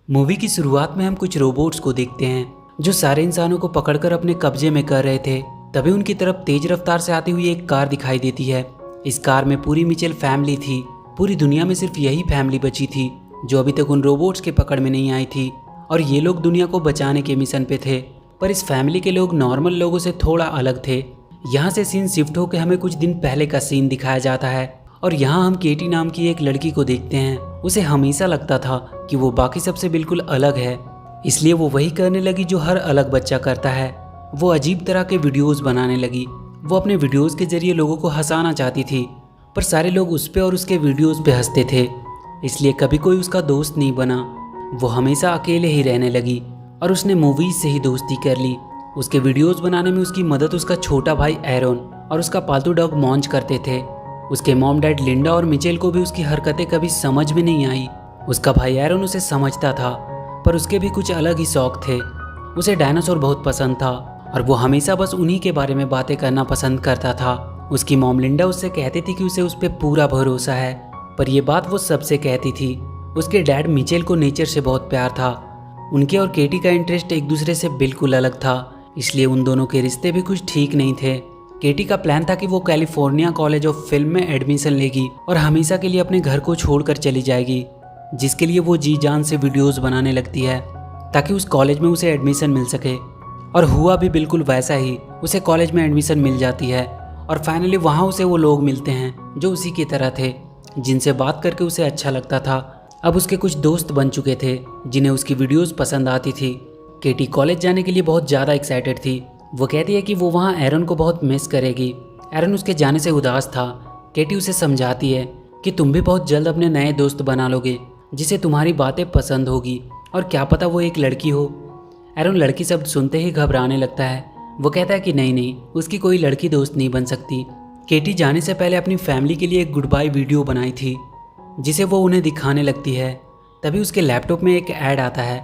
Movie की शुरुआत में हम कुछ रोबोट्स को देखते हैं जो सारे इंसानों को पकड़कर अपने कब्जे में कर रहे थे। तभी उनकी तरफ तेज रफ्तार से आती हुई एक कार दिखाई देती है। इस कार में पूरी मिचेल फैमिली थी। पूरी दुनिया में सिर्फ यही फैमिली बची थी जो अभी तक उन रोबोट्स के पकड़ में नहीं आई थी, और ये लोग दुनिया को बचाने के मिशन पे थे। पर इस फैमिली के लोग नॉर्मल लोगों से थोड़ा अलग थे। यहाँ से सीन शिफ्ट होकर हमें कुछ दिन पहले का सीन दिखाया जाता है, और यहाँ हम केटी नाम की एक लड़की को देखते हैं। उसे हमेशा लगता था कि वो बाकी सबसे बिल्कुल अलग है, इसलिए वो वही करने लगी जो हर अलग बच्चा करता है। वो अजीब तरह के वीडियोस बनाने लगी। वो अपने वीडियोस के जरिए लोगों को हंसाना चाहती थी, पर सारे लोग उस पे और उसके वीडियोस पे हंसते थे, इसलिए कभी कोई उसका दोस्त नहीं बना। वो हमेशा अकेले ही रहने लगी और उसने मूवीज से ही दोस्ती कर ली। उसके वीडियोस बनाने में उसकी मदद उसका छोटा भाई एरोन और उसका पालतू डॉग मॉन्च करते थे। उसके मॉम डैड लिंडा और मिचेल को भी उसकी हरकतें कभी समझ में नहीं आई। उसका भाई एरोन उसे समझता था, पर उसके भी कुछ अलग ही शौक थे। उसे डायनासोर बहुत पसंद था और वो हमेशा बस उन्हीं के बारे में बातें करना पसंद करता था। उसकी मॉम लिंडा उससे कहती थी कि उसे उस पर पूरा भरोसा है, पर यह बात वो सबसे कहती थी। उसके डैड मिचेल को नेचर से बहुत प्यार था। उनके और केटी का इंटरेस्ट एक दूसरे से बिल्कुल अलग था, इसलिए उन दोनों के रिश्ते भी कुछ ठीक नहीं थे। केटी का प्लान था कि वो कैलिफोर्निया कॉलेज ऑफ फिल्म में एडमिशन लेगी और हमेशा के लिए अपने घर को छोड़कर चली जाएगी, जिसके लिए वो जी जान से वीडियोस बनाने लगती है ताकि उस कॉलेज में उसे एडमिशन मिल सके। और हुआ भी बिल्कुल वैसा ही। उसे कॉलेज में एडमिशन मिल जाती है और फाइनली वहाँ उसे वो लोग मिलते हैं जो उसी की तरह थे, जिनसे बात करके उसे अच्छा लगता था। अब उसके कुछ दोस्त बन चुके थे जिन्हें उसकी वीडियोस पसंद आती थी। केटी कॉलेज जाने के लिए बहुत ज़्यादा एक्साइटेड थी। वो कहती है कि वो वहाँ एरन को बहुत मिस करेगी। एरन उसके जाने से उदास था। केटी उसे समझाती है कि तुम भी बहुत जल्द अपने नए दोस्त बना लोगे जिसे तुम्हारी बातें पसंद होगी, और क्या पता वो एक लड़की हो। एरन लड़की शब्द सुनते ही घबराने लगता है। वो कहता है कि नहीं, उसकी कोई लड़की दोस्त नहीं बन सकती। केटी जाने से पहले अपनी फैमिली के लिए एक गुड बाय वीडियो बनाई थी जिसे वो उन्हें दिखाने लगती है। तभी उसके लैपटॉप में एक ऐड आता है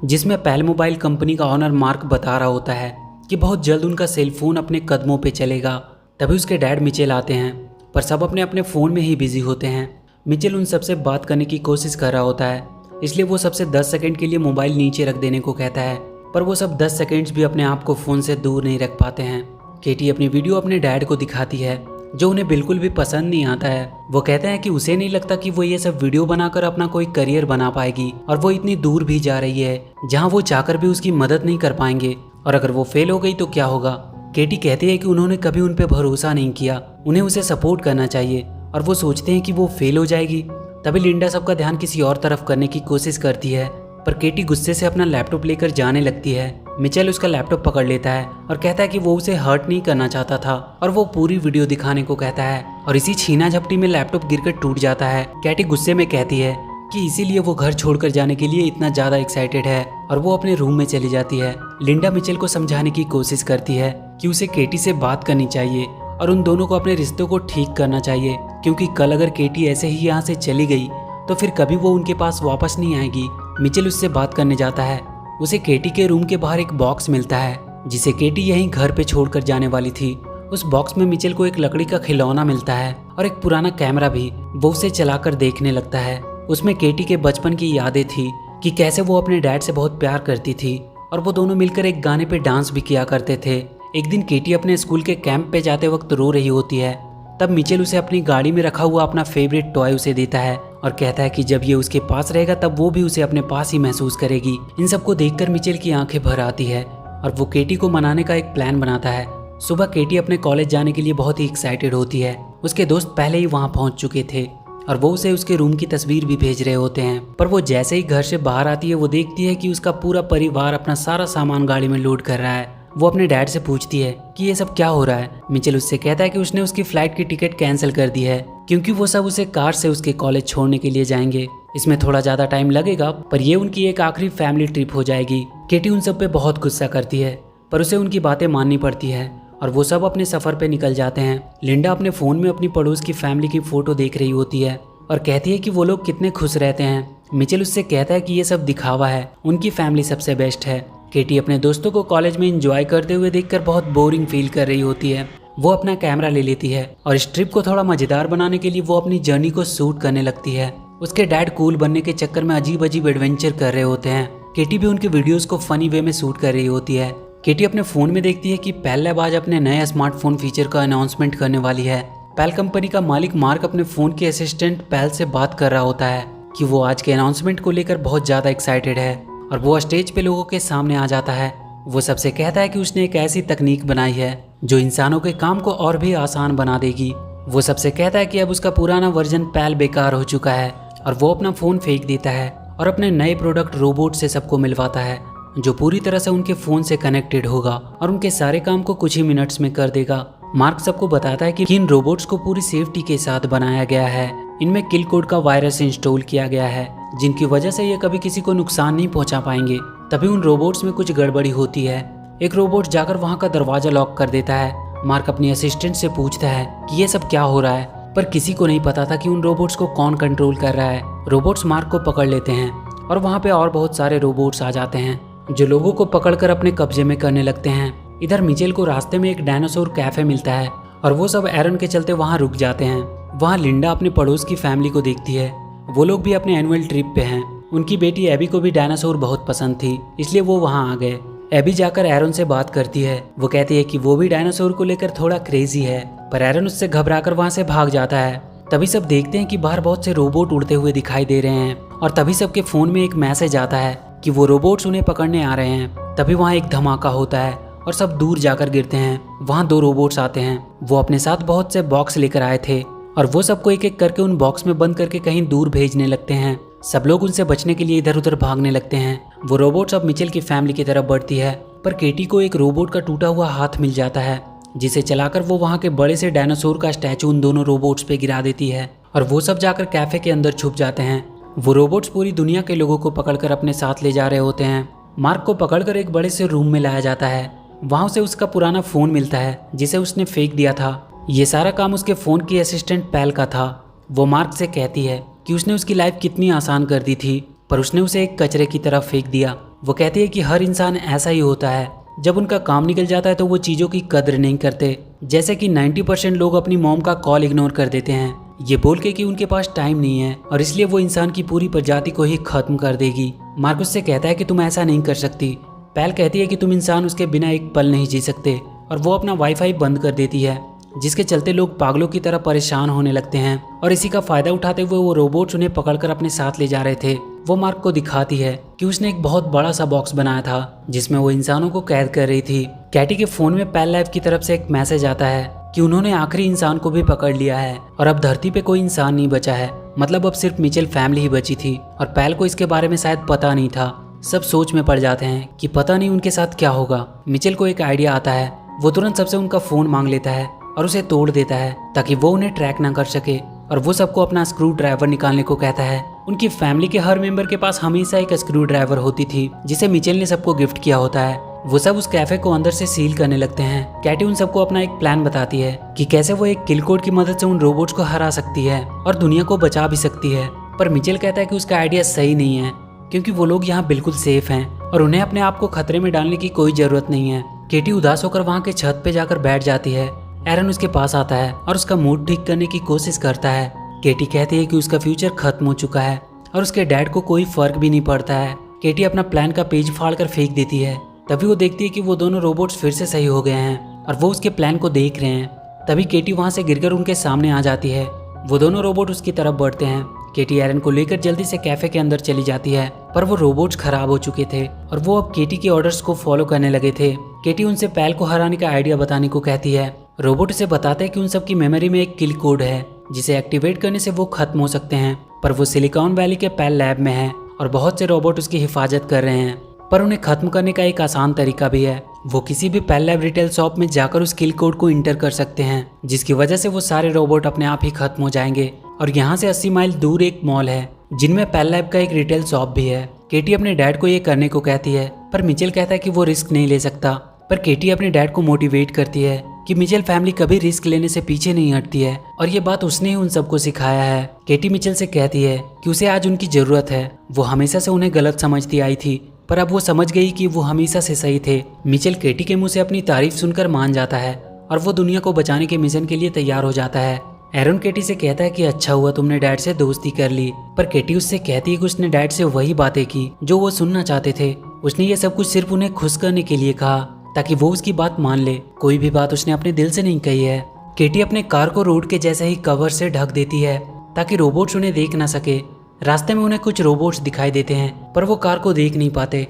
जिसमें पैल मोबाइल कंपनी का ऑनर मार्क बता रहा होता है कि बहुत जल्द उनका सेल फोन अपने कदमों पे चलेगा। तभी उसके डैड मिचेल आते हैं, पर सब अपने अपने फ़ोन में ही बिजी होते हैं। मिचेल उन सबसे बात करने की कोशिश कर रहा होता है, इसलिए वो सबसे 10 सेकंड के लिए मोबाइल नीचे रख देने को कहता है, पर वो सब 10 सेकंड्स भी अपने आप को फ़ोन से दूर नहीं रख पाते हैं। केटी अपनी वीडियो अपने डैड को दिखाती है जो उन्हें बिल्कुल भी पसंद नहीं आता है। वो कहते हैं कि उसे नहीं लगता कि वो ये सब वीडियो बनाकर अपना कोई करियर बना पाएगी, और वो इतनी दूर भी जा रही है जहाँ वो चाहकर भी उसकी मदद नहीं कर पाएंगे, और अगर वो फेल हो गई तो क्या होगा। केटी कहती है कि उन्होंने कभी उन पे भरोसा नहीं किया, उन्हें उसे सपोर्ट करना चाहिए, और वो सोचते हैं कि वो फेल हो जाएगी। तभी लिंडा सबका ध्यान किसी और तरफ करने की कोशिश करती है, पर केटी गुस्से से अपना लैपटॉप लेकर जाने लगती है। मिचेल उसका लैपटॉप पकड़ लेता है और कहता है कि वो उसे हर्ट नहीं करना चाहता था, और वो पूरी वीडियो दिखाने को कहता है, और इसी छीना झपटी में लैपटॉप गिरकर टूट जाता है। केटी गुस्से में कहती है कि इसीलिए वो घर छोड़कर जाने के लिए इतना ज़्यादा एक्साइटेड है, और वो अपने रूम में चली जाती है। लिंडा मिचेल को समझाने की कोशिश करती है कि उसे केटी से बात करनी चाहिए और उन दोनों को अपने रिश्तों को ठीक करना चाहिए, क्योंकि कल अगर केटी ऐसे ही यहाँ से चली गई तो फिर कभी वो उनके पास वापस नहीं आएगी। मिचेल उससे बात करने जाता है। उसे केटी के रूम के बाहर एक बॉक्स मिलता है जिसे केटी यहीं घर पे छोड़कर जाने वाली थी। उस बॉक्स में मिचेल को एक लकड़ी का खिलौना मिलता है और एक पुराना कैमरा भी। वो उसे चलाकर देखने लगता है। उसमें केटी के बचपन की यादें थी कि कैसे वो अपने डैड से बहुत प्यार करती थी, और वो दोनों मिलकर एक गाने पे डांस भी किया करते थे। एक दिन केटी अपने स्कूल के कैंप पे जाते वक्त रो रही होती है। तब मिचेल उसे अपनी गाड़ी में रखा हुआ अपना फेवरेट टॉय उसे देता है और कहता है कि जब ये उसके पास रहेगा तब वो भी उसे अपने पास ही महसूस करेगी। इन सबको देखकर मिचेल की आंखें भर आती है और वो केटी को मनाने का एक प्लान बनाता है। सुबह केटी अपने कॉलेज जाने के लिए बहुत ही एक्साइटेड होती है। उसके दोस्त पहले ही वहाँ पहुँच चुके थे और वो उसे उसके रूम की तस्वीर भी भेज रहे होते हैं, पर वो जैसे ही घर से बाहर आती है वो देखती है कि उसका पूरा परिवार अपना सारा सामान गाड़ी में लोड कर रहा है। वो अपने डैड से पूछती है कि ये सब क्या हो रहा है। मिचेल उससे कहता है कि उसने उसकी फ्लाइट की टिकट कैंसिल कर दी है, क्योंकि वो सब उसे कार से उसके कॉलेज छोड़ने के लिए जाएंगे। इसमें थोड़ा ज़्यादा टाइम लगेगा, पर ये उनकी एक आखिरी फैमिली ट्रिप हो जाएगी। केटी उन सब पे बहुत गुस्सा करती है, पर उसे उनकी बातें माननी पड़ती है और वो सब अपने सफ़र पे निकल जाते हैं। लिंडा अपने फ़ोन में अपनी पड़ोस की फैमिली की फ़ोटो देख रही होती है और कहती है कि वो लोग कितने खुश रहते हैं। मिचेल उससे कहता है कि ये सब दिखावा है, उनकी फैमिली सबसे बेस्ट है। केटी अपने दोस्तों को कॉलेज में एंजॉय करते हुए देखकर बहुत बोरिंग फील कर रही होती है। वो अपना कैमरा ले लेती है और इस ट्रिप को थोड़ा मज़ेदार बनाने के लिए वो अपनी जर्नी को शूट करने लगती है। उसके डैड कूल बनने के चक्कर में अजीब अजीब एडवेंचर कर रहे होते हैं। केटी भी उनके वीडियोस को फनी वे में शूट कर रही होती है। केटी अपने फोन में देखती है कि पेल लैब आज अपने नए स्मार्टफोन फीचर का अनाउंसमेंट करने वाली है। पेल कंपनी का मालिक मार्क अपने फोन के असिस्टेंट पेल से बात कर रहा होता है कि वो आज के अनाउंसमेंट को लेकर बहुत ज्यादा एक्साइटेड है और वो स्टेज पे लोगों के सामने आ जाता है। वो सबसे कहता है कि उसने एक ऐसी तकनीक बनाई है जो इंसानों के काम को और भी आसान बना देगी। वो सबसे कहता है कि अब उसका पुराना वर्जन पेल बेकार हो चुका है और वो अपना फोन फेंक देता है और अपने नए प्रोडक्ट रोबोट से सबको मिलवाता है जो पूरी तरह से उनके फोन से कनेक्टेड होगा और उनके सारे काम को कुछ ही मिनट्स में कर देगा। मार्क सबको बताता है कि इन रोबोट्स को पूरी सेफ्टी के साथ बनाया गया है। इनमें किल कोड का वायरस इंस्टॉल किया गया है जिनकी वजह से ये कभी किसी को नुकसान नहीं पहुंचा पाएंगे। तभी उन रोबोट्स में कुछ गड़बड़ी होती है। एक रोबोट जाकर वहां का दरवाजा लॉक कर देता है। मार्क अपनी असिस्टेंट से पूछता है कि ये सब क्या हो रहा है, पर किसी को नहीं पता था कि उन रोबोट्स को कौन कंट्रोल कर रहा है। रोबोट्स मार्क को पकड़ लेते हैं और वहाँ पे और बहुत सारे रोबोट्स आ जाते हैं जो लोगों को पकड़कर अपने कब्जे में करने लगते हैं। इधर मिचेल को रास्ते में एक डायनासोर कैफे मिलता है और वो सब एरन के चलते वहाँ रुक जाते हैं। वहाँ लिंडा अपने पड़ोस की फैमिली को देखती है। वो लोग भी अपने एनुअल ट्रिप पे हैं। उनकी बेटी एबी को भी डायनासोर बहुत पसंद थी, इसलिए वो वहाँ आ गए। एबी जाकर एरन से बात करती है। वो कहती है कि वो भी डायनासोर को लेकर थोड़ा क्रेजी है, पर एरन उससे घबराकर वहाँ से भाग जाता है। तभी सब देखते हैं कि बाहर बहुत से रोबोट उड़ते हुए दिखाई दे रहे हैं और तभी सबके फोन में एक मैसेज आता है कि वो रोबोट्स उन्हें पकड़ने आ रहे हैं। तभी वहाँ एक धमाका होता है और सब दूर जाकर गिरते हैं। वहाँ 2 रोबोट्स आते हैं। वो अपने साथ बहुत से बॉक्स लेकर आए थे और वो सबको एक एक करके उन बॉक्स में बंद करके कहीं दूर भेजने लगते हैं। सब लोग उनसे बचने के लिए इधर उधर भागने लगते हैं। वो रोबोट्स अब मिचेल की फैमिली की तरफ बढ़ती है, पर केटी को एक रोबोट का टूटा हुआ हाथ मिल जाता है जिसे चलाकर वो वहाँ के बड़े से डायनासोर का स्टैचू उन दोनों रोबोट्स पे गिरा देती है और वो सब जाकर कैफे के अंदर छुप जाते हैं। वो रोबोट्स पूरी दुनिया के लोगों को पकड़कर अपने साथ ले जा रहे होते हैं। मार्क को पकड़कर एक बड़े से रूम में लाया जाता है। वहाँ उसे उसका पुराना फ़ोन मिलता है जिसे उसने फेंक दिया था। ये सारा काम उसके फ़ोन की असिस्टेंट पेल का था। वो मार्क से कहती है कि उसने उसकी लाइफ कितनी आसान कर दी थी, पर उसने उसे एक कचरे की तरफ फेंक दिया। वो कहती है कि हर इंसान ऐसा ही होता है, जब उनका काम निकल जाता है तो वो चीज़ों की कदर नहीं करते। जैसे कि 90% लोग अपनी मॉम का कॉल इग्नोर कर देते हैं, ये बोल के कि उनके पास टाइम नहीं है और इसलिए वो इंसान की पूरी प्रजाति को ही खत्म कर देगी। मार्क उससे कहता है कि तुम ऐसा नहीं कर सकती। पेल कहती है कि तुम इंसान उसके बिना एक पल नहीं जी सकते और वो अपना वाईफाई बंद कर देती है, जिसके चलते लोग पागलों की तरह परेशान होने लगते हैं और इसी का फायदा उठाते हुए वो रोबोट्स उन्हें पकड़कर अपने साथ ले जा रहे थे। वो मार्क को दिखाती है कि उसने एक बहुत बड़ा सा बॉक्स बनाया था जिसमें वो इंसानों को कैद कर रही थी। कैटी के फोन में पेल लैब की तरफ से एक मैसेज आता है कि उन्होंने आखिरी इंसान को भी पकड़ लिया है और अब धरती पे कोई इंसान नहीं बचा है। मतलब अब सिर्फ मिचेल फैमिली ही बची थी और पेल को इसके बारे में शायद पता नहीं था। सब सोच में पड़ जाते हैं कि पता नहीं उनके साथ क्या होगा। मिचेल को एक आइडिया आता है। वो तुरंत सबसे उनका फोन मांग लेता है और उसे तोड़ देता है ताकि वो उन्हें ट्रैक ना कर सके और वो सबको अपना स्क्रू ड्राइवर निकालने को कहता है। उनकी फैमिली के हर मेंबर के पास हमेशा एक स्क्रू ड्राइवर होती थी जिसे मिचेल ने सबको गिफ्ट किया होता है। वो सब उस कैफे को अंदर से सील करने लगते हैं। कैटी उन सबको अपना एक प्लान बताती है कि कैसे वो एक किल कोड की मदद से उन रोबोट्स को हरा सकती है और दुनिया को बचा भी सकती है। पर मिचेल कहता है कि उसका आइडिया सही नहीं है क्योंकि वो लोग यहाँ बिल्कुल सेफ हैं और उन्हें अपने आप को खतरे में डालने की कोई जरूरत नहीं है। केटी उदास होकर वहाँ के छत पे जाकर बैठ जाती है। एरन उसके पास आता है और उसका मूड ठीक करने की कोशिश करता है। केटी कहती है कि उसका फ्यूचर खत्म हो चुका है और उसके डैड को कोई फर्क भी नहीं पड़ता है। केटी अपना प्लान का पेज फाड़कर फेंक देती है। तभी वो देखती है कि वो दोनों रोबोट्स फिर से सही हो गए हैं और वो उसके प्लान को देख रहे हैं। तभी केटी वहाँ से गिरकर उनके सामने आ जाती है। वो दोनों रोबोट उसकी तरफ बढ़ते हैं। केटी एरन को लेकर जल्दी से कैफे के अंदर चली जाती है, पर वो रोबोट्स खराब हो चुके थे और वो अब केटी के ऑर्डर्स को फॉलो करने लगे थे। केटी उनसे पेल को हराने का आइडिया बताने को कहती है। रोबोट उसे बताते हैं कि उन सबकी मेमोरी में एक किल कोड है जिसे एक्टिवेट करने से वो खत्म हो सकते हैं, पर वो सिलिकॉन वैली के पेल लैब में है और बहुत से रोबोट उसकी हिफाजत कर रहे हैं। पर उन्हें खत्म करने का एक आसान तरीका भी है। वो किसी भी पेल लैब रिटेल शॉप में जाकर उस किल कोड को इंटर कर सकते हैं, जिसकी वजह से वो सारे रोबोट अपने आप ही खत्म हो जाएंगे। और यहाँ से 80 माइल दूर एक मॉल है जिनमें पेल लैब का एक रिटेल शॉप भी है। केटी अपने डैड को ये करने को कहती है, पर मिचेल कहता है कि वो रिस्क नहीं ले सकता। पर केटी अपने डैड को मोटिवेट करती है कि मिचेल फैमिली कभी रिस्क लेने से पीछे नहीं हटती है और ये बात उसने ही उन सबको सिखाया है। केटी मिचेल से कहती है कि उसे आज उनकी जरूरत है। वो हमेशा से उन्हें गलत समझती आई थी, पर अब वो समझ गई कि वो हमेशा से सही थे। मिचेल केटी के मुंह से अपनी तारीफ सुनकर मान जाता है और वो दुनिया को बचाने के मिशन के लिए तैयार हो जाता है। एरन केटी से कहता है कि अच्छा हुआ तुमने डैड से दोस्ती कर ली, पर केटी उससे कहती है कि उसने डैड से वही बातें की जो वो सुनना चाहते थे। उसने ये सब कुछ सिर्फ उन्हें खुश करने के लिए कहा ताकि वो उसकी बात मान ले। कोई भी बात उसने अपने दिल से नहीं कही है। केटी अपने कार को रोड के जैसे ही कवर से ढक देती है ताकि रोबोट्स उन्हें देख ना सके। रास्ते में उन्हें कुछ रोबोट्स दिखाई देते हैं पर वो कार को देख नहीं पाते।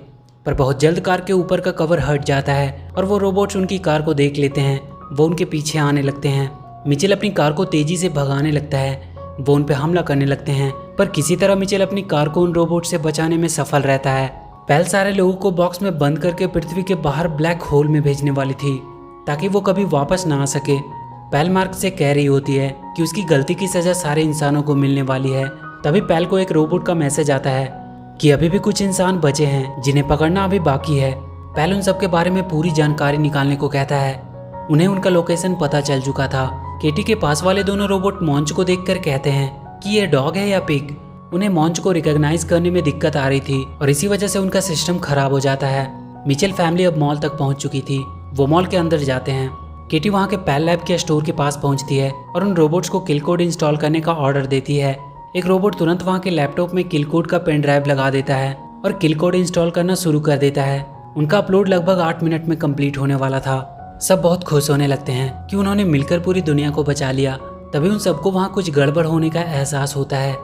पर बहुत जल्द कार के ऊपर का कवर हट जाता है और वो रोबोट्स उनकी कार को देख लेते हैं। वो उनके पीछे आने लगते हैं। मिचेल अपनी कार को तेजी से भगाने लगता है। वो उन पर हमला करने लगते हैं पर किसी तरह मिचेल अपनी कार को उन रोबोट से बचाने में सफल रहता है। पैल सारे लोगों को बॉक्स में बंद करके पृथ्वी के बाहर ब्लैक होल में भेजने वाली थी ताकि वो कभी वापस ना आ सके। पैल मार्क से कह रही होती है कि उसकी गलती की सजा सारे इंसानों को मिलने वाली है। तभी पैल को एक रोबोट का मैसेज आता है कि अभी भी कुछ इंसान बचे हैं जिन्हें पकड़ना अभी बाकी है। पैल उन सब के बारे में पूरी जानकारी निकालने को कहता है। उन्हें उनका लोकेशन पता चल चुका था। केटी के पास वाले दोनों रोबोट मॉन्च को देखकर कहते हैं कि ये डॉग है या पिग। उन्हें मॉन्च को रिकॉग्नाइज करने में दिक्कत आ रही थी और इसी वजह से उनका सिस्टम खराब हो जाता है। मिचेल फैमिली अब मॉल तक पहुंच चुकी थी। वो मॉल के अंदर जाते हैं। केटी वहां के पैल लैब के स्टोर के पास पहुंचती है और उन रोबोट्स को किल कोड इंस्टॉल करने का ऑर्डर देती है। एक रोबोट तुरंत वहां के लैपटॉप में किल कोड का पेन ड्राइव लगा देता है और किल कोड इंस्टॉल करना शुरू कर देता है। उनका अपलोड लगभग 8 मिनट में कंप्लीट होने वाला था। सब बहुत खुश होने लगते हैं कि उन्होंने मिलकर पूरी दुनिया को बचा लिया। तभी उन सबको वहाँ कुछ गड़बड़ होने का एहसास होता है।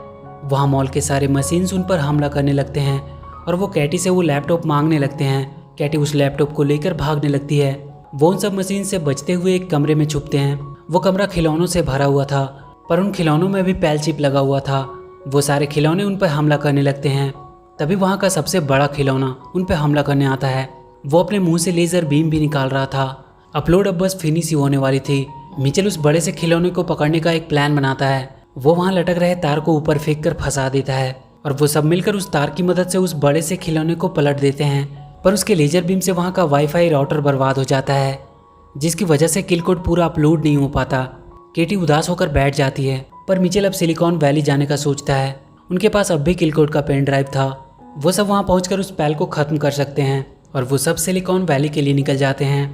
वहाँ मॉल के सारे मशीन्स उन पर हमला करने लगते हैं और वो कैटी से वो लैपटॉप मांगने लगते हैं। कैटी उस लैपटॉप को लेकर भागने लगती है। वो उन सब मशीन से बचते हुए एक कमरे में छुपते हैं। वो कमरा खिलौनों से भरा हुआ था पर उन खिलौनों में भी पैल चिप लगा हुआ था। वो सारे खिलौने उन पर हमला करने लगते हैं। तभी वहाँ का सबसे बड़ा खिलौना उन पर हमला करने आता है। वो अपने मुंह से लेजर बीम भी निकाल रहा था। अपलोड अब बस फिनिश ही होने वाली थी। मिचेल उस बड़े से खिलौने को पकड़ने का एक प्लान बनाता है। वो वहाँ लटक रहे तार को ऊपर फेंक कर फंसा देता है और वो सब मिलकर उस तार की मदद से उस बड़े से खिलौने को पलट देते हैं। पर उसके लेजर बीम से वहाँ का वाईफाई राउटर बर्बाद हो जाता है जिसकी वजह से किल कोड पूरा अपलोड नहीं हो पाता। केटी उदास होकर बैठ जाती है पर मिचेल अब सिलिकॉन वैली जाने का सोचता है। उनके पास अब भी किल कोड का पेन ड्राइव था। वो सब वहाँ पहुँच उस पैल को ख़त्म कर सकते हैं और वो सब सिलिकॉन वैली के लिए निकल जाते हैं।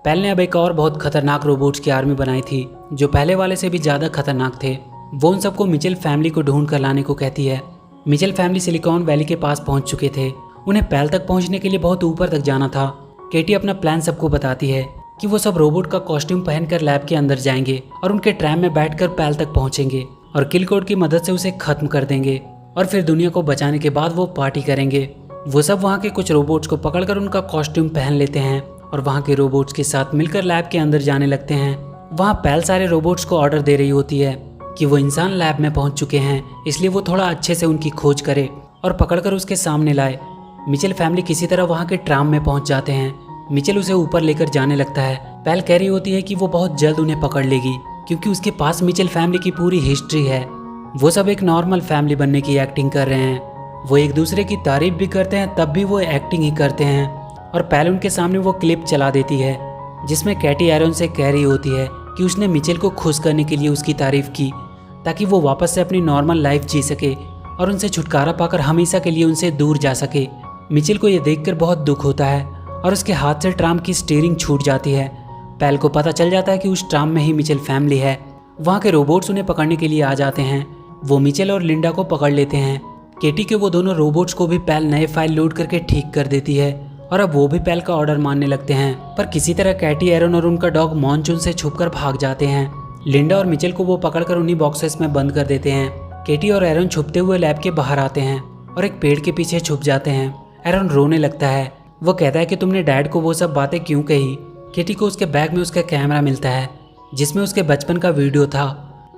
पैल ने अब एक और बहुत खतरनाक रोबोट्स की आर्मी बनाई थी जो पहले वाले से भी ज़्यादा खतरनाक थे। वो उन सबको मिचेल फैमिली को ढूंढ कर लाने को कहती है। मिचेल फैमिली सिलिकॉन वैली के पास पहुंच चुके थे। उन्हें पैल तक पहुंचने के लिए बहुत ऊपर तक जाना था। केटी अपना प्लान सबको बताती है कि वो सब रोबोट का कॉस्ट्यूम पहनकर लैब के अंदर जाएंगे और उनके ट्रैम में बैठकर पैल तक पहुंचेंगे और किल कोड की मदद से उसे खत्म कर देंगे और फिर दुनिया को बचाने के बाद वो पार्टी करेंगे। वो सब वहाँ के कुछ रोबोट्स को पकड़कर उनका कॉस्ट्यूम पहन लेते हैं और वहाँ के रोबोट्स के साथ मिलकर लैब के अंदर जाने लगते हैं। वहाँ पैल सारे रोबोट्स को ऑर्डर दे रही होती है कि वो इंसान लैब में पहुँच चुके हैं, इसलिए वो थोड़ा अच्छे से उनकी खोज करे और पकड़कर उसके सामने लाए। मिचेल फैमिली किसी तरह वहाँ के ट्राम में पहुँच जाते हैं। मिचेल उसे ऊपर लेकर जाने लगता है। पैल कह रही होती है कि वो बहुत जल्द उन्हें पकड़ लेगी क्योंकि उसके पास मिचेल फैमिली की पूरी हिस्ट्री है। वो सब एक नॉर्मल फैमिली बनने की एक्टिंग कर रहे हैं। वो एक दूसरे की तारीफ भी करते हैं तब भी वो एक्टिंग ही करते हैं। और पैल उनके सामने वो क्लिप चला देती है जिसमें कैटी एरन से कह रही होती है कि उसने मिचेल को खुश करने के लिए उसकी तारीफ की ताकि वो वापस से अपनी नॉर्मल लाइफ जी सके और उनसे छुटकारा पाकर हमेशा के लिए उनसे दूर जा सके। मिचेल को यह देखकर बहुत दुख होता है और उसके हाथ से ट्राम की स्टीयरिंग छूट जाती है। पैल को पता चल जाता है कि उस ट्राम में ही मिचेल फैमिली है। वहाँ के रोबोट्स उन्हें पकड़ने के लिए आ जाते हैं। वो मिचेल और लिंडा को पकड़ लेते हैं। केटी के वो दोनों रोबोट्स को भी पैल नए फाइल लोड करके ठीक कर देती है और अब वो भी पैल का ऑर्डर मानने लगते हैं। पर किसी तरह कैटी एरन और उनका डॉग मॉन्चून से छुपकर भाग जाते हैं। लिंडा और मिचेल को वो पकड़कर उन्हीं बॉक्सेस में बंद कर देते हैं। केटी और एरन छुपते हुए लैब के बाहर आते हैं और एक पेड़ के पीछे छुप जाते हैं। एरन रोने लगता है। वो कहता है कि तुमने डैड को वो सब बातें क्यों कही। केटी को उसके बैग में उसका कैमरा मिलता है जिसमें उसके बचपन का वीडियो था।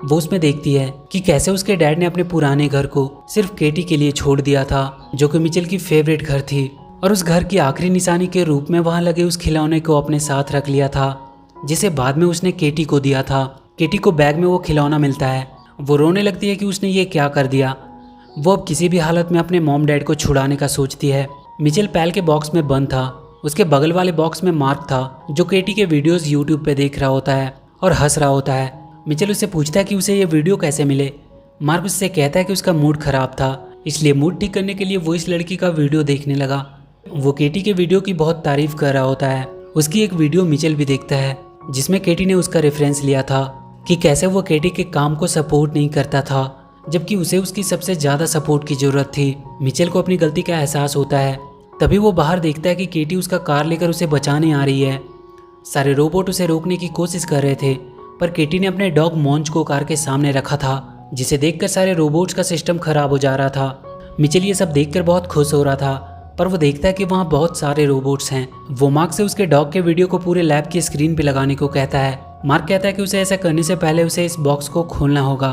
वो उसमें देखती है कि कैसे उसके डैड ने अपने पुराने घर को सिर्फ केटी के लिए छोड़ दिया था जो कि मिचेल की फेवरेट घर थी और उस घर की आखिरी निशानी के रूप में वहां लगे उस खिलौने को अपने साथ रख लिया था जिसे बाद में उसने केटी को दिया था। केटी को बैग में वो खिलौना मिलता है। वो रोने लगती है कि उसने ये क्या कर दिया। वो अब किसी भी हालत में अपने मॉम डैड को छुड़ाने का सोचती है। मिचेल पैल के बॉक्स में बंद था। उसके बगल वाले बॉक्स में मार्क था जो केटी के वीडियोस यूट्यूब पे देख रहा होता है और हंस रहा होता है। मिचेल उससे पूछता है कि उसे ये वीडियो कैसे मिले। मार्क उससे कहता है कि उसका मूड खराब था इसलिए मूड ठीक करने के लिए वो इस लड़की का वीडियो देखने लगा। वो केटी के वीडियो की बहुत तारीफ कर रहा होता है। उसकी एक वीडियो मिचेल भी देखता है जिसमें केटी ने उसका रेफरेंस लिया था। कि कैसे वो केटी के काम को सपोर्ट नहीं करता था, जबकि उसे उसकी सबसे ज़्यादा सपोर्ट की ज़रूरत थी। मिचेल को अपनी गलती का एहसास होता है। तभी वो बाहर देखता है कि केटी उसका कार लेकर उसे बचाने आ रही है। सारे रोबोट उसे रोकने की कोशिश कर रहे थे, पर केटी ने अपने डॉग मॉन्च को कार के सामने रखा था, जिसे देखकर सारे रोबोट्स का सिस्टम खराब हो जा रहा था। मिचेल ये सब देखकर बहुत खुश हो रहा था, पर वो देखता है कि वहाँ बहुत सारे रोबोट्स हैं। वो मार्क से उसके डॉग के वीडियो को पूरे लैब की स्क्रीन पे लगाने को कहता है। मार्क कहता है कि उसे ऐसा करने से पहले उसे इस बॉक्स को खोलना होगा।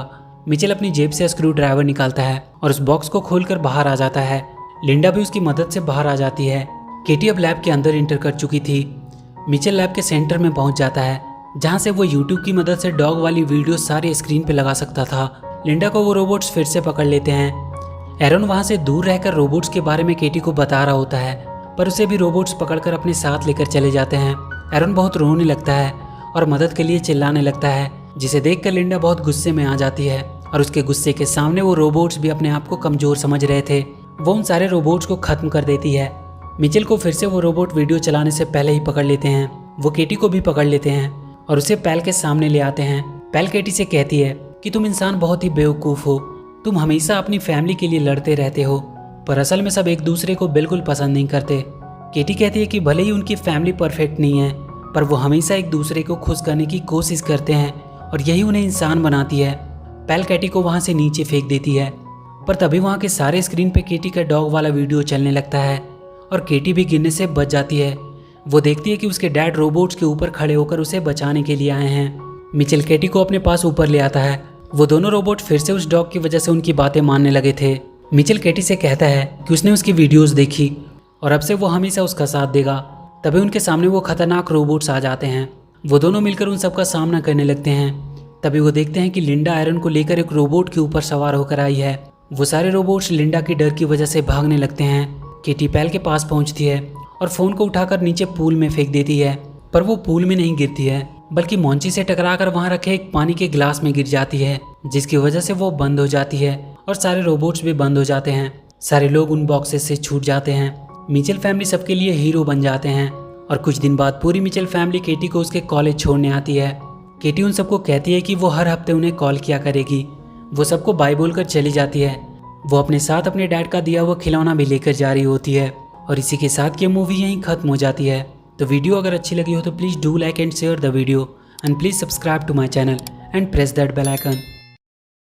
मिचेल अपनी जेब से स्क्रू ड्राइवर निकालता है और उस बॉक्स को खोलकर बाहर आ जाता है। लिंडा भी उसकी मदद से बाहर आ जाती है। केटी अब लैब के अंदर इंटर कर चुकी थी। मिचेल लैब के सेंटर में पहुंच जाता है, जहां से वो यूट्यूब की मदद से डॉग वाली वीडियो सारी स्क्रीन पे लगा सकता था। लिंडा को वो रोबोट्स फिर से पकड़ लेते हैं। एरन वहां से दूर रहकर रोबोट्स के बारे में केटी को बता रहा होता है, पर उसे भी रोबोट्स पकड़कर अपने साथ लेकर चले जाते हैं। एरन बहुत रोने लगता है और मदद के लिए चिल्लाने लगता है, जिसे देखकर लिंडा बहुत गुस्से में आ जाती है और उसके गुस्से के सामने वो रोबोट्स भी अपने आप को कमजोर समझ रहे थे। वो उन सारे रोबोट्स को खत्म कर देती है। मिचेल को फिर से वो रोबोट वीडियो चलाने से पहले ही पकड़ लेते हैं। वो केटी को भी पकड़ लेते हैं और उसे पैल के सामने ले आते हैं। पैल केटी से कहती है कि तुम इंसान बहुत ही बेवकूफ़ हो, तुम हमेशा अपनी फैमिली के लिए लड़ते रहते हो, पर असल में सब एक दूसरे को बिल्कुल पसंद नहीं करते। केटी कहती है कि भले ही उनकी फैमिली परफेक्ट नहीं है, पर वो हमेशा एक दूसरे को खुश करने की कोशिश करते हैं और यही उन्हें इंसान बनाती है। पैल केटी को वहाँ से नीचे फेंक देती है, पर तभी वहाँ के सारे स्क्रीन पे केटी का डॉग वाला वीडियो चलने लगता है और केटी भी गिरने से बच जाती है। वो देखती है कि उसके डैड रोबोट्स के ऊपर खड़े होकर उसे बचाने के लिए आए हैं। मिचेल केटी को अपने पास ऊपर ले आता है। वो दोनों रोबोट फिर से उस डॉग की वजह से उनकी बातें मानने लगे थे। मिचेल केटी से कहता है कि उसने उसकी वीडियोस देखी और अब से वो हमेशा उसका साथ देगा। तभी उनके सामने वो खतरनाक रोबोट्स आ जाते हैं। वो दोनों मिलकर उन सबका सामना करने लगते हैं। तभी वो देखते हैं कि लिंडा एरन को लेकर एक रोबोट के ऊपर सवार होकर आई है। वो सारे रोबोट्स लिंडा की डर की वजह से भागने लगते हैं। केटी पैल के पास पहुंचती है और फोन को उठाकर नीचे पूल में फेंक देती है, पर वो पूल में नहीं गिरती है, बल्कि मॉन्ची से टकराकर वहां रखे एक पानी के गिलास में गिर जाती है, जिसकी वजह से वो बंद हो जाती है और सारे रोबोट्स भी बंद हो जाते हैं। सारे लोग उन बॉक्सेस से छूट जाते हैं। मिचेल फैमिली सबके लिए हीरो बन जाते हैं और कुछ दिन बाद पूरी मिचेल फैमिली केटी को उसके कॉलेज छोड़ने आती है। केटी उन सबको कहती है कि वो हर हफ्ते उन्हें कॉल किया करेगी। वो सबको बाय बोलकर चली जाती है। वो अपने साथ अपने डैड का दिया हुआ खिलौना भी लेकर जा रही होती है और इसी के साथ ये मूवी यहीं खत्म हो जाती है। तो वीडियो अगर अच्छी लगी हो तो please do like and share the video and please subscribe to my channel and press that bell icon.